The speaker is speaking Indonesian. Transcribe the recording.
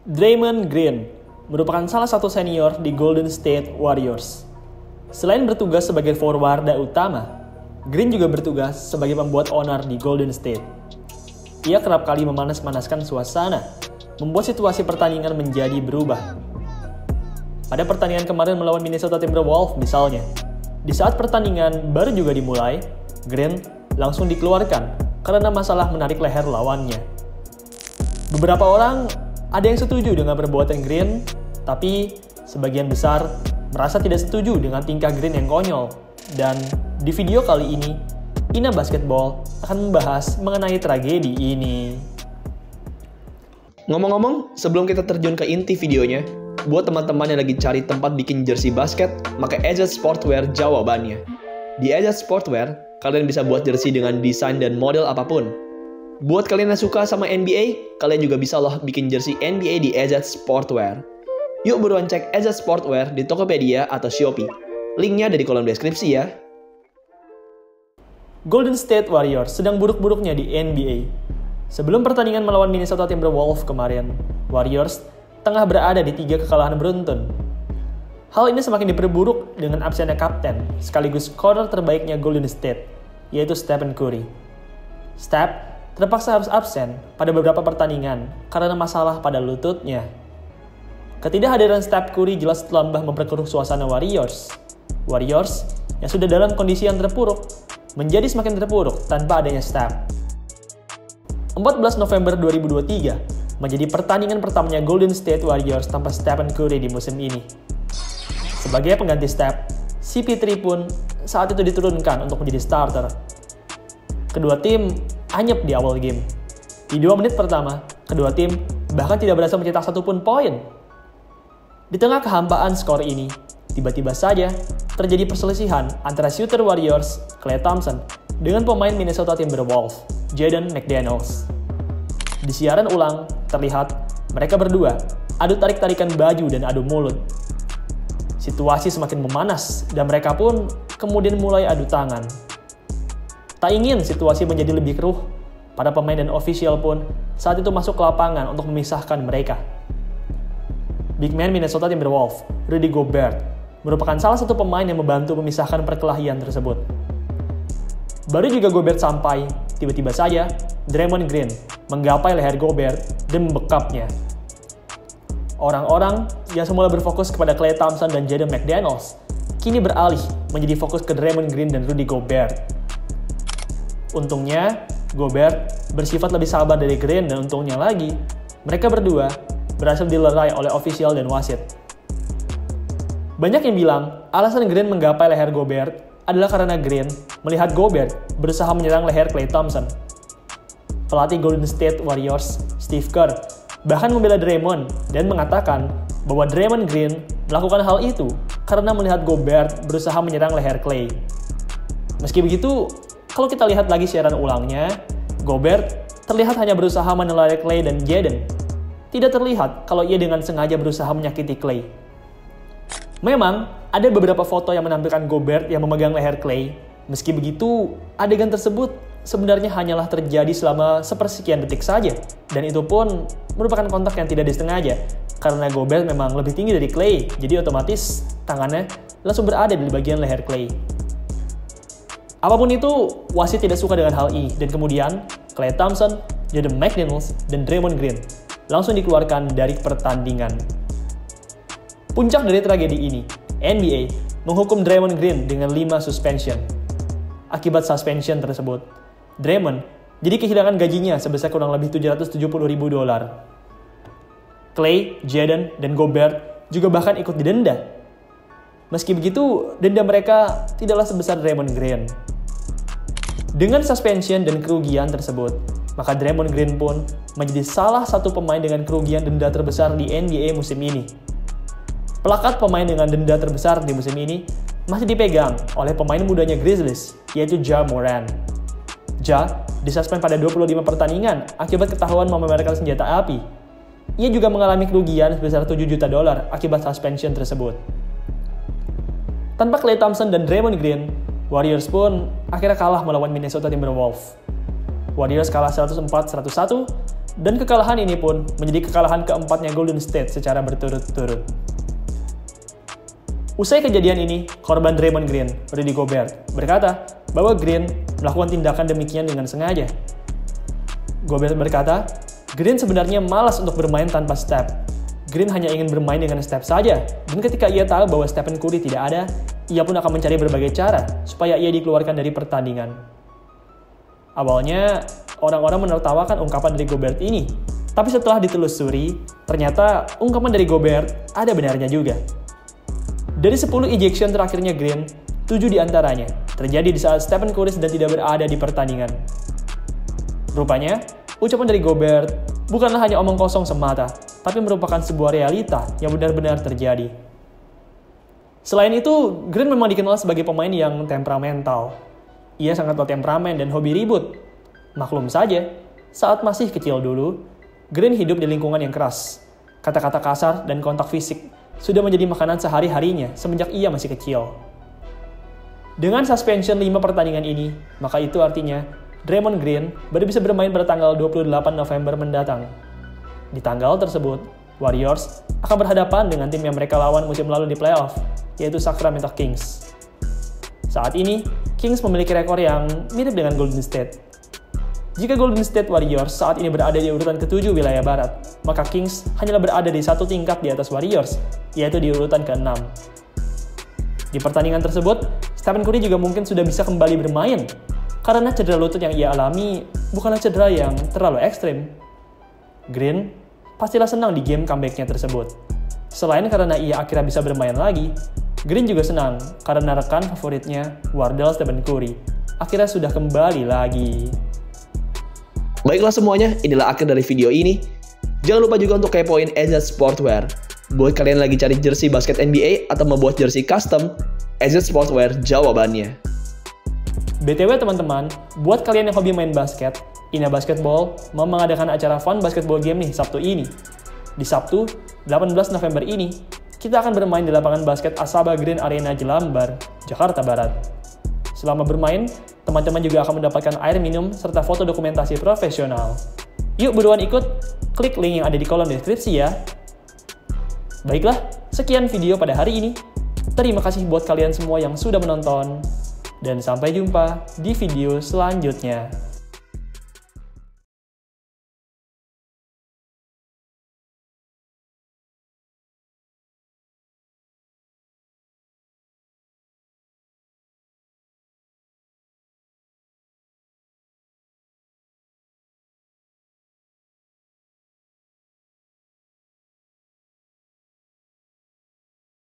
Draymond Green merupakan salah satu senior di Golden State Warriors. Selain bertugas sebagai forwarda utama, Green juga bertugas sebagai pembuat onar di Golden State. Ia kerap kali memanas-manaskan suasana, membuat situasi pertandingan menjadi berubah. Pada pertandingan kemarin melawan Minnesota Timberwolves misalnya, di saat pertandingan baru juga dimulai, Green langsung dikeluarkan karena masalah menarik leher lawannya. Beberapa orang ada yang setuju dengan perbuatan Green, tapi sebagian besar merasa tidak setuju dengan tingkah Green yang konyol. Dan di video kali ini, Ina Basketball akan membahas mengenai tragedi ini. Ngomong-ngomong, sebelum kita terjun ke inti videonya, buat teman-teman yang lagi cari tempat bikin jersey basket, maka Edge Sportwear jawabannya. Di Edge Sportwear, kalian bisa buat jersey dengan desain dan model apapun. Buat kalian yang suka sama NBA, kalian juga bisa loh bikin jersey NBA di Edge Sportwear. Yuk buruan cek Edge Sportwear di Tokopedia atau Shopee. Linknya ada di kolom deskripsi ya. Golden State Warriors sedang buruk-buruknya di NBA. Sebelum pertandingan melawan Minnesota Timberwolves kemarin, Warriors tengah berada di 3 kekalahan beruntun. Hal ini semakin diperburuk dengan absennya kapten, sekaligus scorer terbaiknya Golden State, yaitu Stephen Curry. Steph terpaksa harus absen pada beberapa pertandingan karena masalah pada lututnya. Ketidakhadiran Steph Curry jelas telah memperkeruh suasana Warriors. Warriors yang sudah dalam kondisi yang terpuruk menjadi semakin terpuruk tanpa adanya Steph. 14 November 2023 menjadi pertandingan pertamanya Golden State Warriors tanpa Stephen Curry di musim ini. Sebagai pengganti Steph, CP3 pun saat itu diturunkan untuk menjadi starter. Kedua tim anyep di awal game. Di 2 menit pertama, kedua tim bahkan tidak berhasil mencetak satupun poin. Di tengah kehampaan skor ini, tiba-tiba saja terjadi perselisihan antara shooter Warriors, Klay Thompson, dengan pemain Minnesota Timberwolves, Jaden McDaniels. Di siaran ulang, terlihat mereka berdua adu tarik-tarikan baju dan adu mulut. Situasi semakin memanas dan mereka pun kemudian mulai adu tangan. Tak ingin situasi menjadi lebih keruh, para pemain dan ofisial pun saat itu masuk ke lapangan untuk memisahkan mereka. Big man Minnesota Timberwolves, Rudy Gobert, merupakan salah satu pemain yang membantu memisahkan perkelahian tersebut. Baru juga Gobert sampai, tiba-tiba saja Draymond Green menggapai leher Gobert dan membekapnya. Orang-orang yang semula berfokus kepada Klay Thompson dan Jaden McDaniels kini beralih menjadi fokus ke Draymond Green dan Rudy Gobert. Untungnya, Gobert bersifat lebih sabar dari Green dan untungnya lagi, mereka berdua berhasil dilerai oleh ofisial dan wasit. Banyak yang bilang alasan Green menggapai leher Gobert adalah karena Green melihat Gobert berusaha menyerang leher Klay Thompson. Pelatih Golden State Warriors, Steve Kerr, bahkan membela Draymond dan mengatakan bahwa Draymond Green melakukan hal itu karena melihat Gobert berusaha menyerang leher Klay. Meski begitu, kalau kita lihat lagi siaran ulangnya, Gobert terlihat hanya berusaha menelari Klay dan Jaden. Tidak terlihat kalau ia dengan sengaja berusaha menyakiti Klay. Memang, ada beberapa foto yang menampilkan Gobert yang memegang leher Klay. Meski begitu, adegan tersebut sebenarnya hanyalah terjadi selama sepersekian detik saja. Dan itu pun merupakan kontak yang tidak disengaja. Karena Gobert memang lebih tinggi dari Klay, jadi otomatis tangannya langsung berada di bagian leher Klay. Apapun itu, wasit tidak suka dengan hal ini, dan kemudian Klay Thompson, Jaden McDaniels, dan Draymond Green langsung dikeluarkan dari pertandingan. Puncak dari tragedi ini, NBA menghukum Draymond Green dengan 5 suspension. Akibat suspension tersebut, Draymond jadi kehilangan gajinya sebesar kurang lebih $770.000. Klay, Jaden, dan Gobert juga bahkan ikut didenda. Meski begitu, denda mereka tidaklah sebesar Draymond Green. Dengan suspension dan kerugian tersebut, maka Draymond Green pun menjadi salah satu pemain dengan kerugian denda terbesar di NBA musim ini. Plakat pemain dengan denda terbesar di musim ini masih dipegang oleh pemain mudanya Grizzlies, yaitu Ja Morant. Ja disuspend pada 25 pertandingan akibat ketahuan memamerkan senjata api. Ia juga mengalami kerugian sebesar $7 juta akibat suspension tersebut. Tanpa Klay Thompson dan Draymond Green, Warriors pun akhirnya kalah melawan Minnesota Timberwolves. Warriors kalah 104-101 Dan kekalahan ini pun menjadi kekalahan keempatnya Golden State secara berturut-turut. Usai kejadian ini, korban Draymond Green, Rudy Gobert, berkata bahwa Green melakukan tindakan demikian dengan sengaja. Gobert berkata, Green sebenarnya malas untuk bermain tanpa Steph. Green hanya ingin bermain dengan Steph saja, dan ketika ia tahu bahwa Stephen Curry tidak ada, ia pun akan mencari berbagai cara supaya ia dikeluarkan dari pertandingan. Awalnya, orang-orang menertawakan ungkapan dari Gobert ini, tapi setelah ditelusuri, ternyata ungkapan dari Gobert ada benarnya juga. Dari 10 ejection terakhirnya Green, 7 diantaranya terjadi di saat Stephen Curry sedang tidak berada di pertandingan. Rupanya, ucapan dari Gobert bukanlah hanya omong kosong semata, tapi merupakan sebuah realita yang benar-benar terjadi. Selain itu, Green memang dikenal sebagai pemain yang temperamental. Ia sangat bertemperamen dan hobi ribut. Maklum saja, saat masih kecil dulu, Green hidup di lingkungan yang keras. Kata-kata kasar dan kontak fisik sudah menjadi makanan sehari-harinya semenjak ia masih kecil. Dengan suspension 5 pertandingan ini, maka itu artinya Draymond Green baru bisa bermain pada tanggal 28 November mendatang. Di tanggal tersebut, Warriors akan berhadapan dengan tim yang mereka lawan musim lalu di playoff, yaitu Sacramento Kings. Saat ini, Kings memiliki rekor yang mirip dengan Golden State. Jika Golden State Warriors saat ini berada di urutan ke-7 wilayah barat, maka Kings hanyalah berada di satu tingkat di atas Warriors, yaitu di urutan ke-6. Di pertandingan tersebut, Stephen Curry juga mungkin sudah bisa kembali bermain, karena cedera lutut yang ia alami bukanlah cedera yang terlalu ekstrim. Green pastilah senang di game comeback-nya tersebut. Selain karena ia akhirnya bisa bermain lagi, Green juga senang karena rekan favoritnya, Wardell Stephen Curry, akhirnya sudah kembali lagi. Baiklah semuanya, inilah akhir dari video ini. Jangan lupa juga untuk kepoin AZ Sportwear. Buat kalian lagi cari jersey basket NBA atau membuat jersey custom, AZ Sportwear jawabannya. BTW teman-teman, buat kalian yang hobi main basket, Ina Basketball mau mengadakan acara fun basketball game nih Sabtu ini. Di Sabtu, 18 November ini, kita akan bermain di lapangan basket Asaba Green Arena Jelambar, Jakarta Barat. Selama bermain, teman-teman juga akan mendapatkan air minum serta foto dokumentasi profesional. Yuk buruan ikut, klik link yang ada di kolom deskripsi ya. Baiklah, sekian video pada hari ini. Terima kasih buat kalian semua yang sudah menonton. Dan sampai jumpa di video selanjutnya.